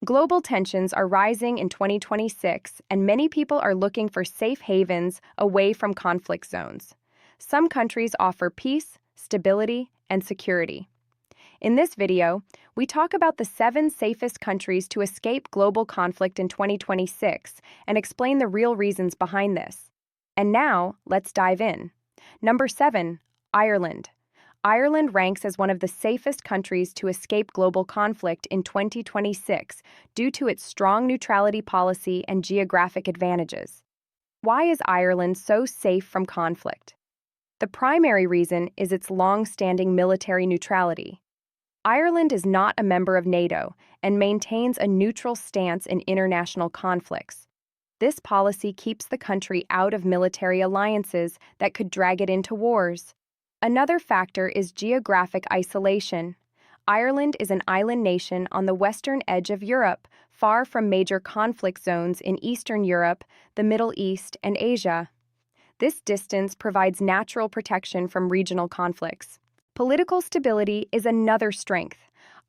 Global tensions are rising in 2026, and many people are looking for safe havens away from conflict zones. Some countries offer peace, stability, and security. In this video, we talk about the 7 safest countries to escape global conflict in 2026 and explain the real reasons behind this. And now, let's dive in. Number 7, Ireland. Ireland ranks as one of the safest countries to escape global conflict in 2026 due to its strong neutrality policy and geographic advantages. Why is Ireland so safe from conflict? The primary reason is its long-standing military neutrality. Ireland is not a member of NATO and maintains a neutral stance in international conflicts. This policy keeps the country out of military alliances that could drag it into wars. Another factor is geographic isolation. Ireland is an island nation on the western edge of Europe, far from major conflict zones in Eastern Europe, the Middle East, and Asia. This distance provides natural protection from regional conflicts. Political stability is another strength.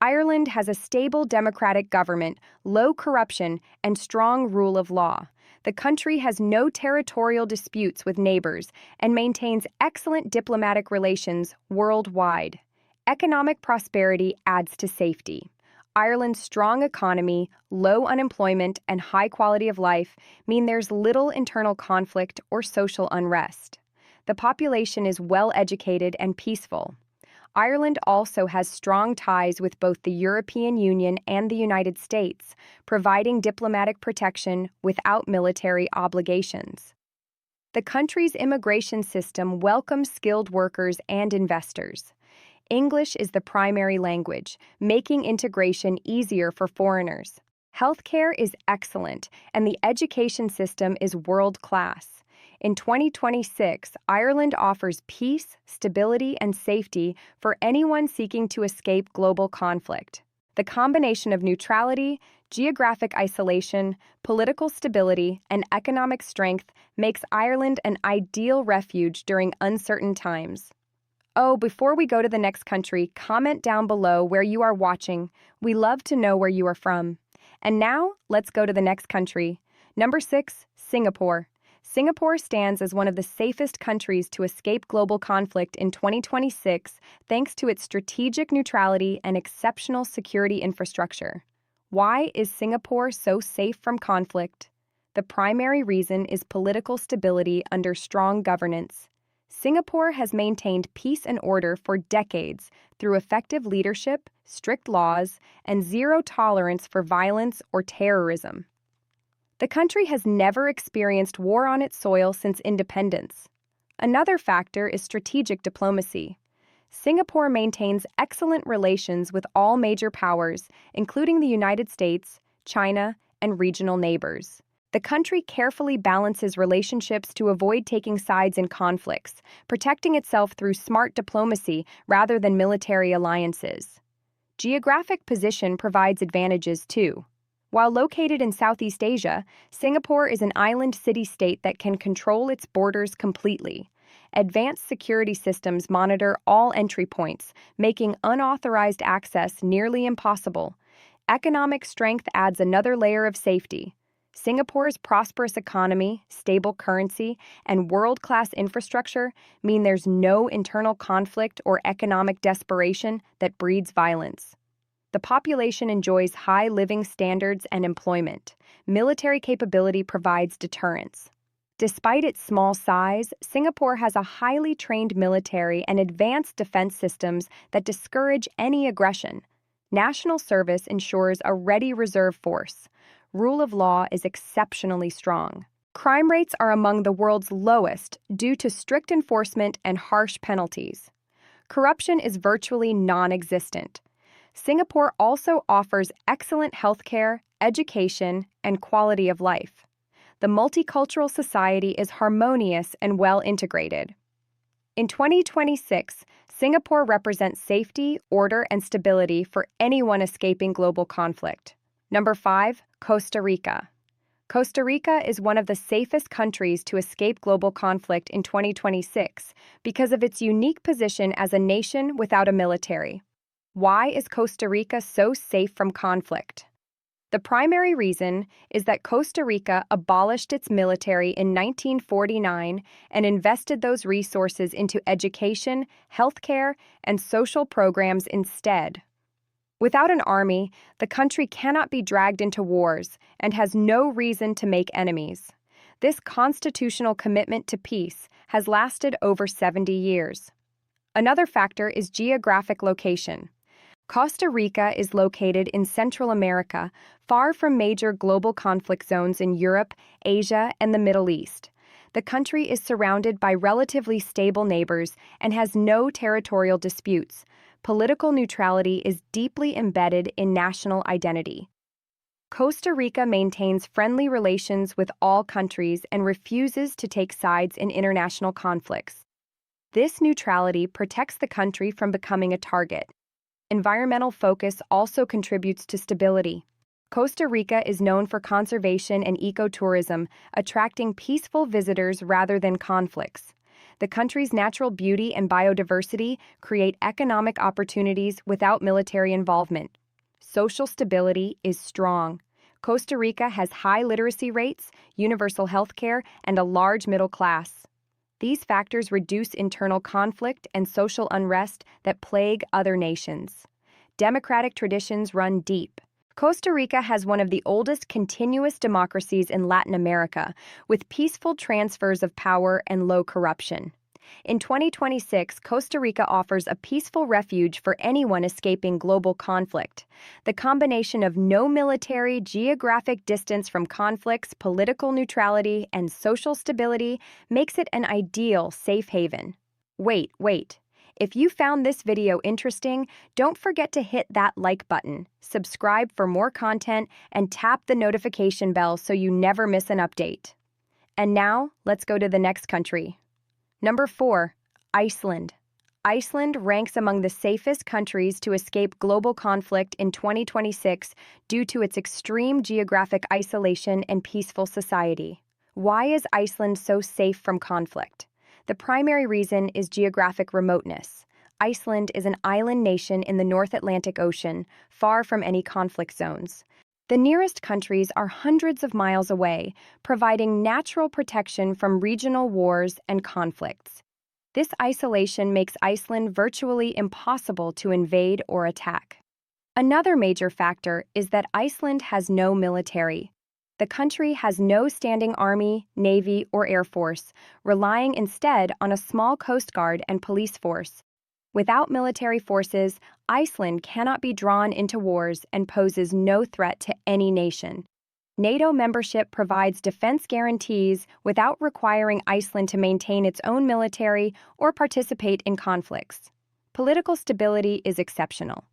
Ireland has a stable democratic government, low corruption, and strong rule of law. The country has no territorial disputes with neighbors and maintains excellent diplomatic relations worldwide. Economic prosperity adds to safety. Ireland's strong economy, low unemployment, and high quality of life mean there's little internal conflict or social unrest. The population is well educated and peaceful. Ireland also has strong ties with both the European Union and the United States, providing diplomatic protection without military obligations. The country's immigration system welcomes skilled workers and investors. English is the primary language, making integration easier for foreigners. Healthcare is excellent, and the education system is world-class. In 2026, Ireland offers peace, stability, and safety for anyone seeking to escape global conflict. The combination of neutrality, geographic isolation, political stability, and economic strength makes Ireland an ideal refuge during uncertain times. Oh, before we go to the next country, comment down below where you are watching. We love to know where you are from. And now, let's go to the next country. Number 6, Singapore. Singapore stands as one of the safest countries to escape global conflict in 2026 thanks to its strategic neutrality and exceptional security infrastructure. Why is Singapore so safe from conflict? The primary reason is political stability under strong governance. Singapore has maintained peace and order for decades through effective leadership, strict laws, and zero tolerance for violence or terrorism. The country has never experienced war on its soil since independence. Another factor is strategic diplomacy. Singapore maintains excellent relations with all major powers, including the United States, China, and regional neighbors. The country carefully balances relationships to avoid taking sides in conflicts, protecting itself through smart diplomacy rather than military alliances. Geographic position provides advantages too. While located in Southeast Asia, Singapore is an island city-state that can control its borders completely. Advanced security systems monitor all entry points, making unauthorized access nearly impossible. Economic strength adds another layer of safety. Singapore's prosperous economy, stable currency, and world-class infrastructure mean there's no internal conflict or economic desperation that breeds violence. The population enjoys high living standards and employment. Military capability provides deterrence. Despite its small size, Singapore has a highly trained military and advanced defense systems that discourage any aggression. National service ensures a ready reserve force. Rule of law is exceptionally strong. Crime rates are among the world's lowest due to strict enforcement and harsh penalties. Corruption is virtually non-existent. Singapore also offers excellent healthcare, education, and quality of life. The multicultural society is harmonious and well integrated. In 2026, Singapore represents safety, order, and stability for anyone escaping global conflict. Number 5, Costa Rica. Costa Rica is one of the safest countries to escape global conflict in 2026 because of its unique position as a nation without a military. Why is Costa Rica so safe from conflict? The primary reason is that Costa Rica abolished its military in 1949 and invested those resources into education, healthcare, and social programs instead. Without an army, the country cannot be dragged into wars and has no reason to make enemies. This constitutional commitment to peace has lasted over 70 years. Another factor is geographic location. Costa Rica is located in Central America, far from major global conflict zones in Europe, Asia, and the Middle East. The country is surrounded by relatively stable neighbors and has no territorial disputes. Political neutrality is deeply embedded in national identity. Costa Rica maintains friendly relations with all countries and refuses to take sides in international conflicts. This neutrality protects the country from becoming a target. Environmental focus also contributes to stability. Costa Rica is known for conservation and ecotourism, attracting peaceful visitors rather than conflicts. The country's natural beauty and biodiversity create economic opportunities without military involvement. Social stability is strong. Costa Rica has high literacy rates, universal health care, and a large middle class. These factors reduce internal conflict and social unrest that plague other nations. Democratic traditions run deep. Costa Rica has one of the oldest continuous democracies in Latin America, with peaceful transfers of power and low corruption. In 2026, Costa Rica offers a peaceful refuge for anyone escaping global conflict. The combination of no military, geographic distance from conflicts, political neutrality, and social stability makes it an ideal safe haven. Wait. If you found this video interesting, don't forget to hit that like button, subscribe for more content, and tap the notification bell so you never miss an update. And now, let's go to the next country. Number 4. Iceland. Iceland ranks among the safest countries to escape global conflict in 2026 due to its extreme geographic isolation and peaceful society. Why is Iceland so safe from conflict? The primary reason is geographic remoteness. Iceland is an island nation in the North Atlantic Ocean, far from any conflict zones. The nearest countries are hundreds of miles away, providing natural protection from regional wars and conflicts. This isolation makes Iceland virtually impossible to invade or attack. Another major factor is that Iceland has no military. The country has no standing army, navy, or air force, relying instead on a small coast guard and police force. Without military forces, Iceland cannot be drawn into wars and poses no threat to any nation. NATO membership provides defense guarantees without requiring Iceland to maintain its own military or participate in conflicts. Political stability is exceptional.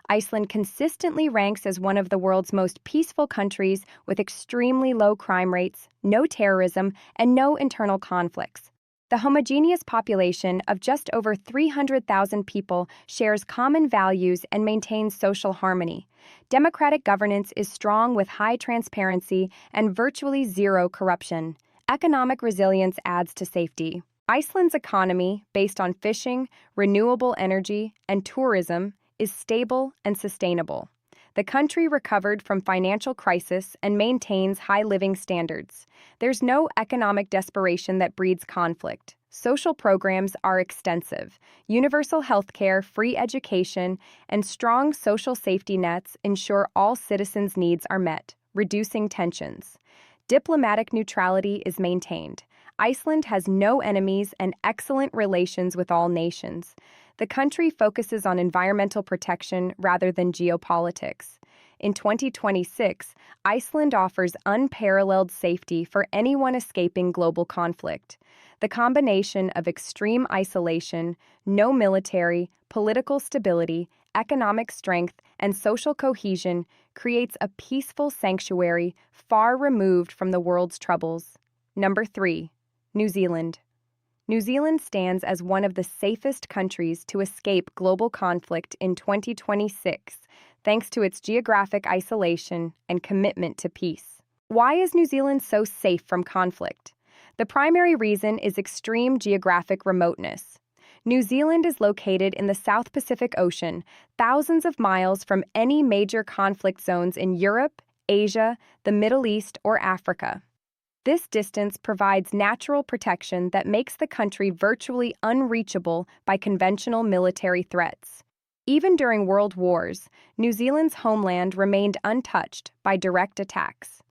Iceland consistently ranks as one of the world's most peaceful countries with extremely low crime rates, no terrorism, and no internal conflicts. The homogeneous population of just over 300,000 people shares common values and maintains social harmony. Democratic governance is strong with high transparency and virtually zero corruption. Economic resilience adds to safety. Iceland's economy, based on fishing, renewable energy, and tourism, is stable and sustainable. The country recovered from financial crisis and maintains high living standards. There's no economic desperation that breeds conflict. Social programs are extensive. Universal health care, free education, and strong social safety nets ensure all citizens' needs are met, reducing tensions. Diplomatic neutrality is maintained. Iceland has no enemies and excellent relations with all nations. The country focuses on environmental protection rather than geopolitics. In 2026, Iceland offers unparalleled safety for anyone escaping global conflict. The combination of extreme isolation, no military, political stability, economic strength, and social cohesion creates a peaceful sanctuary far removed from the world's troubles. Number 3. New Zealand. New Zealand stands as one of the safest countries to escape global conflict in 2026, thanks to its geographic isolation and commitment to peace. Why is New Zealand so safe from conflict? The primary reason is extreme geographic remoteness. New Zealand is located in the South Pacific Ocean, thousands of miles from any major conflict zones in Europe, Asia, the Middle East, or Africa. This distance provides natural protection that makes the country virtually unreachable by conventional military threats. Even during World Wars, New Zealand's homeland remained untouched by direct attacks.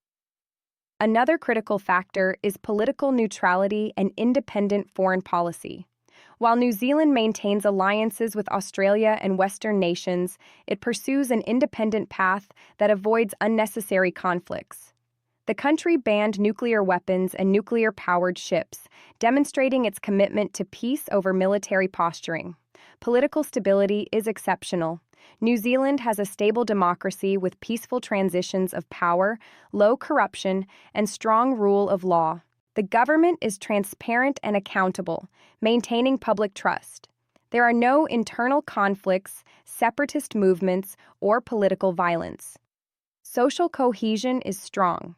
Another critical factor is political neutrality and independent foreign policy. While New Zealand maintains alliances with Australia and Western nations, it pursues an independent path that avoids unnecessary conflicts. The country banned nuclear weapons and nuclear-powered ships, demonstrating its commitment to peace over military posturing. Political stability is exceptional. New Zealand has a stable democracy with peaceful transitions of power, low corruption, and strong rule of law. The government is transparent and accountable, maintaining public trust. There are no internal conflicts, separatist movements, or political violence. Social cohesion is strong.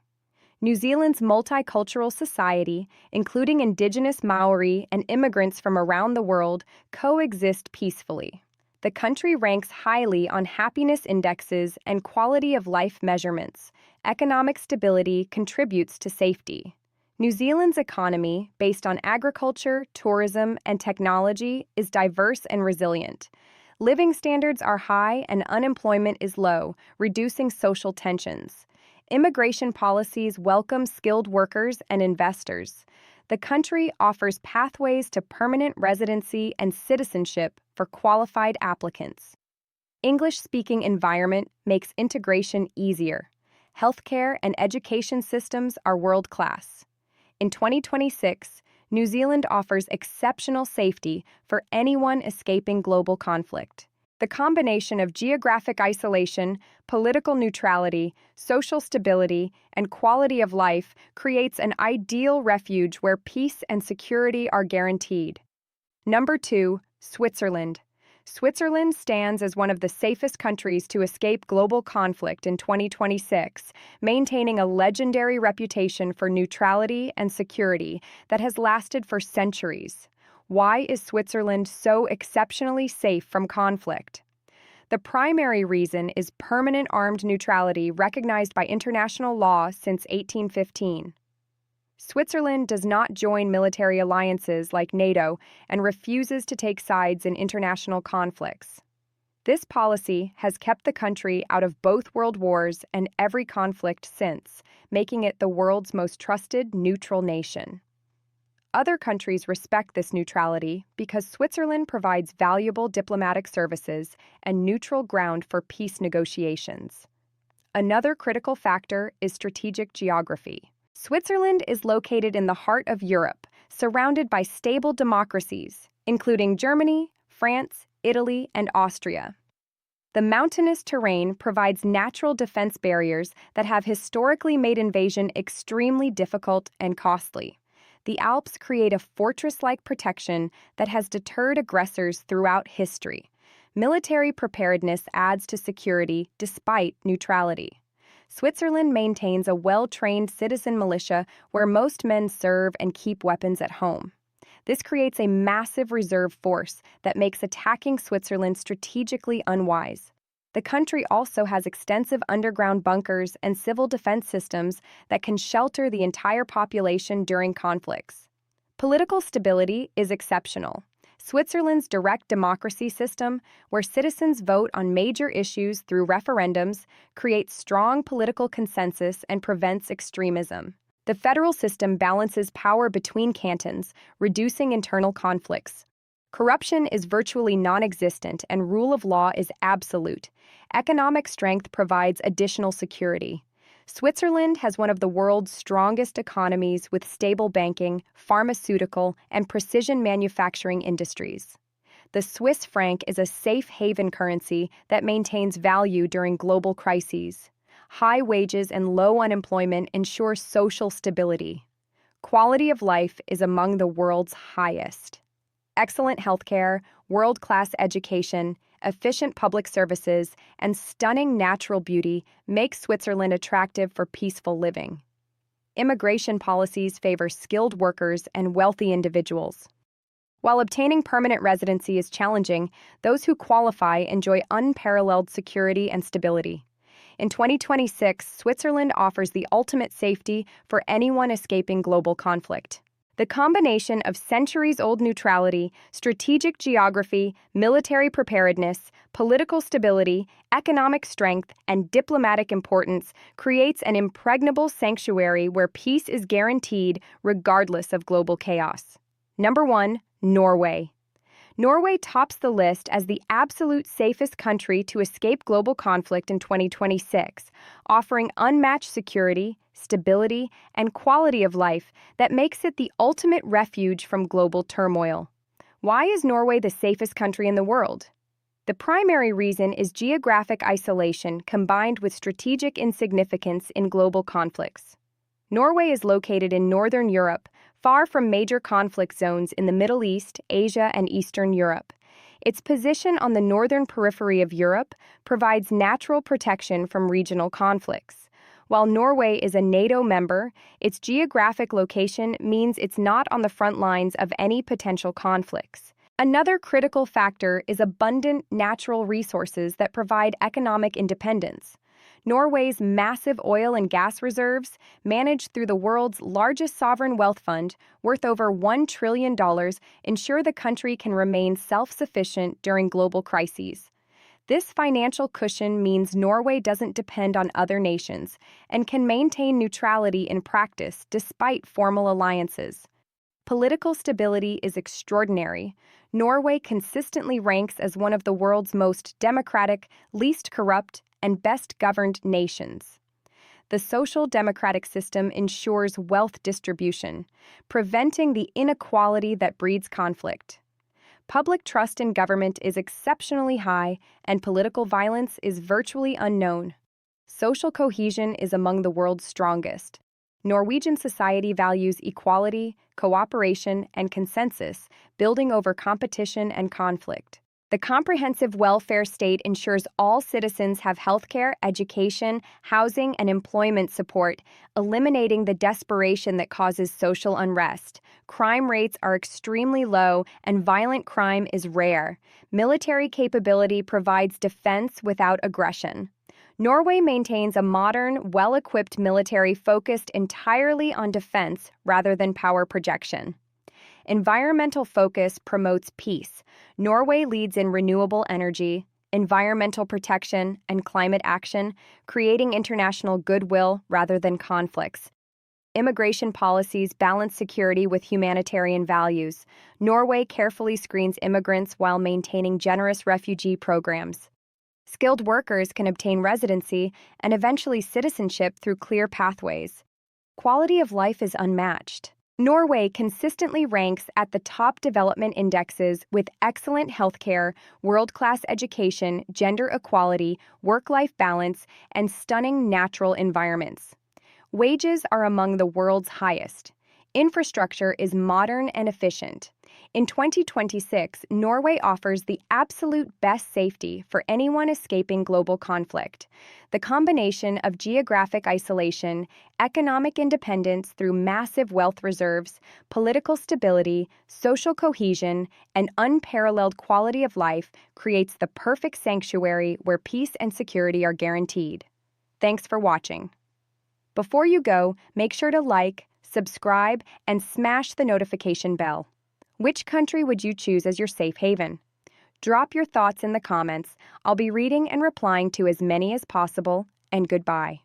New Zealand's multicultural society, including indigenous Maori and immigrants from around the world, coexist peacefully. The country ranks highly on happiness indexes and quality of life measurements. Economic stability contributes to safety. New Zealand's economy, based on agriculture, tourism, and technology, is diverse and resilient. Living standards are high and unemployment is low, reducing social tensions. Immigration policies welcome skilled workers and investors. The country offers pathways to permanent residency and citizenship for qualified applicants. English-speaking environment makes integration easier. Healthcare and education systems are world-class. In 2026, New Zealand offers exceptional safety for anyone escaping global conflict. The combination of geographic isolation, political neutrality, social stability, and quality of life creates an ideal refuge where peace and security are guaranteed. Number 2, Switzerland. Switzerland stands as one of the safest countries to escape global conflict in 2026, maintaining a legendary reputation for neutrality and security that has lasted for centuries. Why is Switzerland so exceptionally safe from conflict? The primary reason is permanent armed neutrality recognized by international law since 1815. Switzerland does not join military alliances like NATO and refuses to take sides in international conflicts. This policy has kept the country out of both world wars and every conflict since, making it the world's most trusted neutral nation. Other countries respect this neutrality because Switzerland provides valuable diplomatic services and neutral ground for peace negotiations. Another critical factor is strategic geography. Switzerland is located in the heart of Europe, surrounded by stable democracies, including Germany, France, Italy, and Austria. The mountainous terrain provides natural defense barriers that have historically made invasion extremely difficult and costly. The Alps create a fortress-like protection that has deterred aggressors throughout history. Military preparedness adds to security despite neutrality. Switzerland maintains a well-trained citizen militia where most men serve and keep weapons at home. This creates a massive reserve force that makes attacking Switzerland strategically unwise. The country also has extensive underground bunkers and civil defense systems that can shelter the entire population during conflicts. Political stability is exceptional. Switzerland's direct democracy system, where citizens vote on major issues through referendums, creates strong political consensus and prevents extremism. The federal system balances power between cantons, reducing internal conflicts. Corruption is virtually non-existent and rule of law is absolute. Economic strength provides additional security. Switzerland has one of the world's strongest economies with stable banking, pharmaceutical, and precision manufacturing industries. The Swiss franc is a safe haven currency that maintains value during global crises. High wages and low unemployment ensure social stability. Quality of life is among the world's highest. Excellent healthcare, world-class education, efficient public services, and stunning natural beauty make Switzerland attractive for peaceful living. Immigration policies favor skilled workers and wealthy individuals. While obtaining permanent residency is challenging, those who qualify enjoy unparalleled security and stability. In 2026, Switzerland offers the ultimate safety for anyone escaping global conflict. The combination of centuries-old neutrality, strategic geography, military preparedness, political stability, economic strength, and diplomatic importance creates an impregnable sanctuary where peace is guaranteed regardless of global chaos. Number 1. Norway. Norway tops the list as the absolute safest country to escape global conflict in 2026, offering unmatched security, stability, and quality of life that makes it the ultimate refuge from global turmoil. Why is Norway the safest country in the world? The primary reason is geographic isolation combined with strategic insignificance in global conflicts. Norway is located in northern Europe, far from major conflict zones in the Middle East, Asia, and Eastern Europe. Its position on the northern periphery of Europe provides natural protection from regional conflicts. While Norway is a NATO member, its geographic location means it's not on the front lines of any potential conflicts. Another critical factor is abundant natural resources that provide economic independence. Norway's massive oil and gas reserves, managed through the world's largest sovereign wealth fund, worth over $1 trillion, ensure the country can remain self-sufficient during global crises. This financial cushion means Norway doesn't depend on other nations and can maintain neutrality in practice despite formal alliances. Political stability is extraordinary. Norway consistently ranks as one of the world's most democratic, least corrupt, and best-governed nations. The social democratic system ensures wealth distribution, preventing the inequality that breeds conflict. Public trust in government is exceptionally high, and political violence is virtually unknown. Social cohesion is among the world's strongest. Norwegian society values equality, cooperation, and consensus, building over competition and conflict. The comprehensive welfare state ensures all citizens have healthcare, education, housing, and employment support, eliminating the desperation that causes social unrest. Crime rates are extremely low, and violent crime is rare. Military capability provides defense without aggression. Norway maintains a modern, well-equipped military focused entirely on defense rather than power projection. Environmental focus promotes peace. Norway leads in renewable energy, environmental protection, and climate action, creating international goodwill rather than conflicts. Immigration policies balance security with humanitarian values. Norway carefully screens immigrants while maintaining generous refugee programs. Skilled workers can obtain residency and eventually citizenship through clear pathways. Quality of life is unmatched. Norway consistently ranks at the top development indexes with excellent healthcare, world-class education, gender equality, work-life balance, and stunning natural environments. Wages are among the world's highest. Infrastructure is modern and efficient. In 2026, Norway offers the absolute best safety for anyone escaping global conflict. The combination of geographic isolation, economic independence through massive wealth reserves, political stability, social cohesion, and unparalleled quality of life creates the perfect sanctuary where peace and security are guaranteed. Thanks for watching. Before you go, make sure to like, subscribe, and smash the notification bell. Which country would you choose as your safe haven? Drop your thoughts in the comments. I'll be reading and replying to as many as possible, and goodbye.